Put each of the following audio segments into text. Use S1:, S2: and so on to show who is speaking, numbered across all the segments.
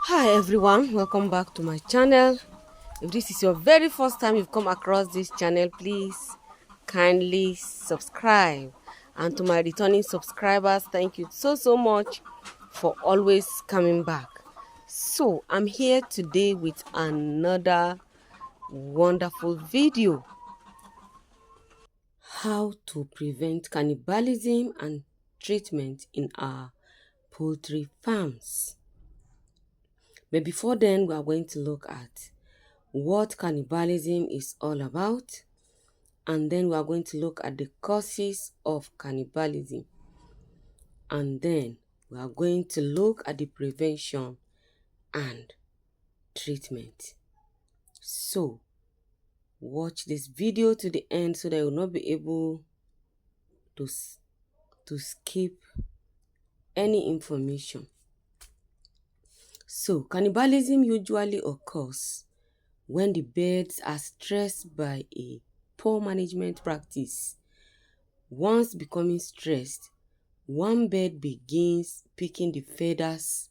S1: Hi everyone, welcome back to my channel. If this is your very first time you've come across this channel, please kindly subscribe. And to my returning subscribers, thank you so much for always coming back. So I'm here today with another wonderful video. How to prevent cannibalism and treatment in our poultry farms. But before then, we are going to look at what cannibalism is all about, and then we are going to look at the causes of cannibalism, and then we are going to look at the prevention and treatment. So watch this video to the end so that you will not be able to, to skip any information. So cannibalism usually occurs when the birds are stressed by a poor management practice. Once becoming stressed, one bird begins picking the feathers,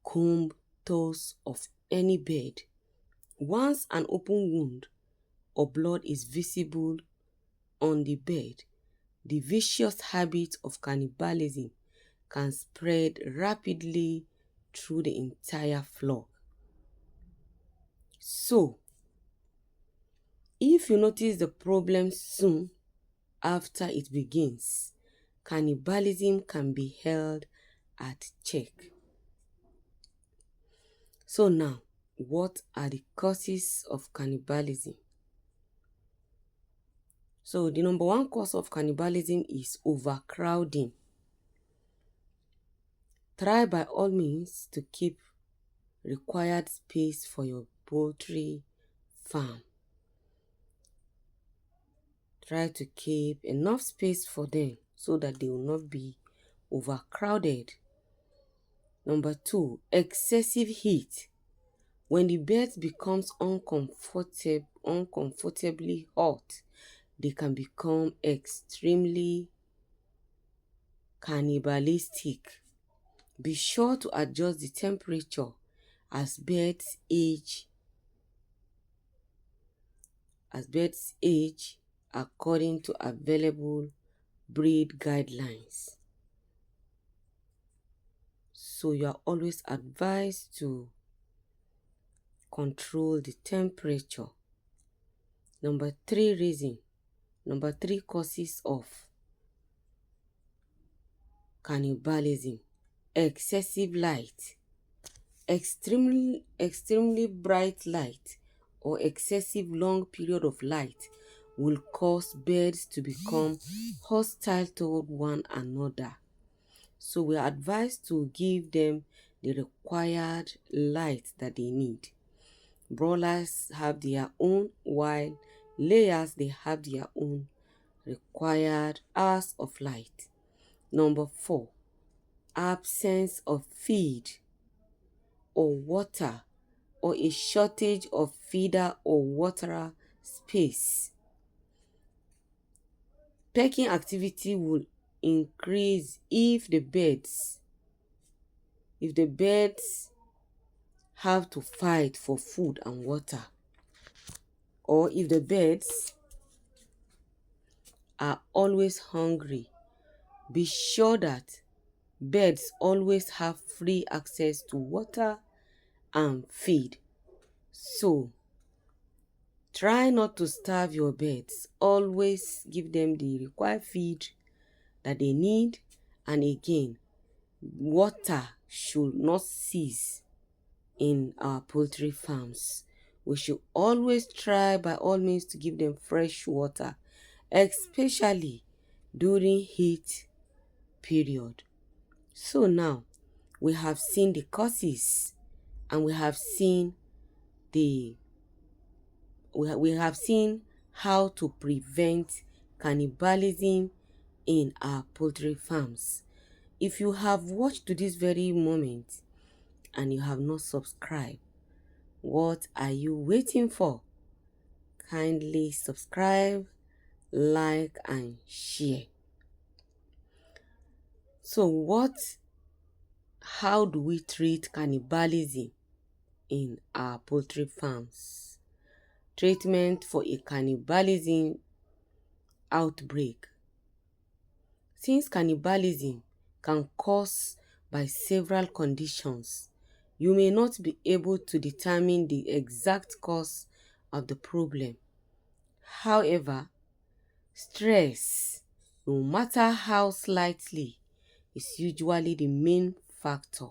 S1: comb, toes of any bird. Once an open wound or blood is visible on the bird, the vicious habit of cannibalism can spread rapidly through the entire flock. So, if you notice the problem soon after it begins, cannibalism can be held at check. So now, what are the causes of cannibalism? So the number one cause of cannibalism is overcrowding. Try by all means to keep required space for your poultry farm. Try to keep enough space for them so that they will not be overcrowded. Number two, excessive heat. When the bed becomes uncomfortably hot, they can become extremely cannibalistic. Be sure to adjust the temperature as birds age according to available breed guidelines. So you are always advised to control the temperature. Number three causes of cannibalism: excessive light. Extremely bright light or excessive long period of light will cause birds to become hostile toward one another. So we are advised to give them the required light that they need. Broilers have their own, while layers they have their own required hours of light. Number four, absence of feed or water, or a shortage of feeder or waterer space. Pecking activity will increase if the birds have to fight for food and water, or if the birds are always hungry. Be sure that birds always have free access to water and feed. So try not to starve your birds. Always give them the required feed that they need. And again, water should not cease in our poultry farms. We should always try by all means to give them fresh water, especially during heat period. So now we have seen the causes, and we have seen how to prevent cannibalism in our poultry farms. If you have watched to this very moment and you have not subscribed, what are you waiting for? Kindly subscribe, like, and share. So how do we treat cannibalism in our poultry farms. Treatment for a cannibalism outbreak. Since cannibalism can cause by several conditions, you may not be able to determine the exact cause of the problem. However, stress, no matter how slightly, is usually the main factor.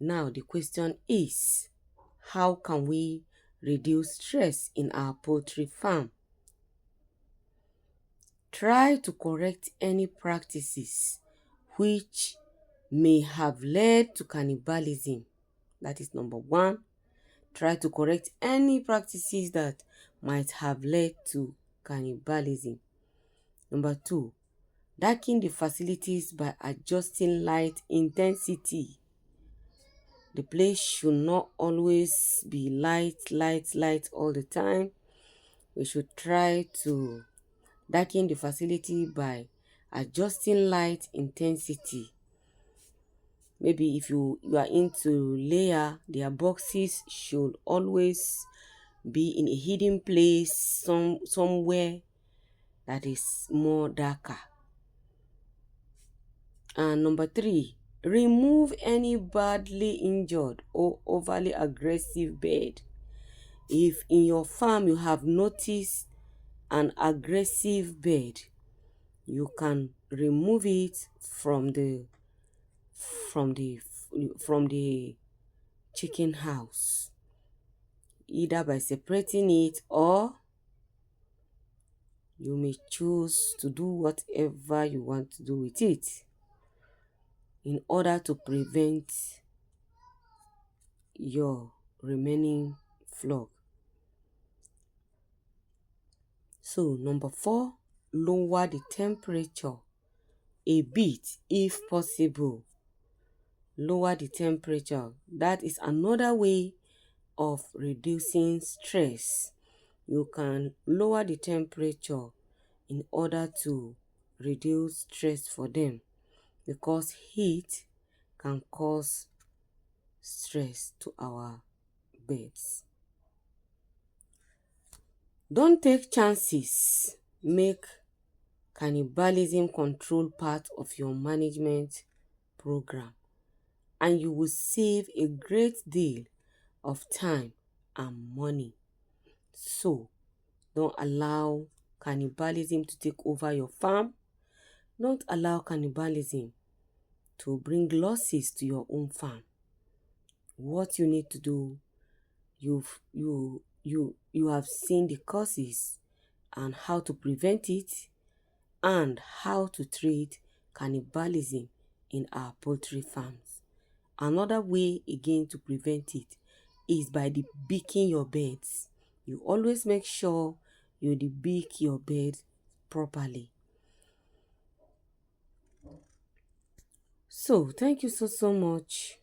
S1: Now, the question is, how can we reduce stress in our poultry farm? Try to correct any practices which may have led to cannibalism. That is number one. Try to correct any practices that might have led to cannibalism. Number two, darken the facilities by adjusting light intensity. The place should not always be light all the time. We should try to darken the facility by adjusting light intensity. Maybe if you are into layer, their boxes should always be in a hidden place, somewhere that is more darker. And number three, remove any badly injured or overly aggressive bird. If in your farm you have noticed an aggressive bird, you can remove it from the from the from the chicken house, either by separating it, or you may choose to do whatever you want to do with it in order to prevent your remaining flock. So number four, lower the temperature a bit if possible. Lower the temperature. That is another way of reducing stress. You can lower the temperature in order to reduce stress for them, because heat can cause stress to our birds. Don't take chances. Make cannibalism control part of your management program, and you will save a great deal of time and money. So, don't allow cannibalism to take over your farm. Don't allow cannibalism to bring losses to your own farm. What you need to do, you have seen the causes and how to prevent it, and how to treat cannibalism in our poultry farms. Another way again to prevent it is by debeaking your birds. You always make sure you debeak your birds properly. So thank you so much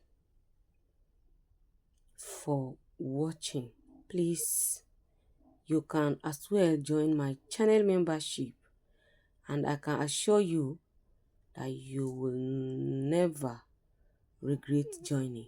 S1: for watching. Please, you can as well join my channel membership, and I can assure you that you will never regret joining.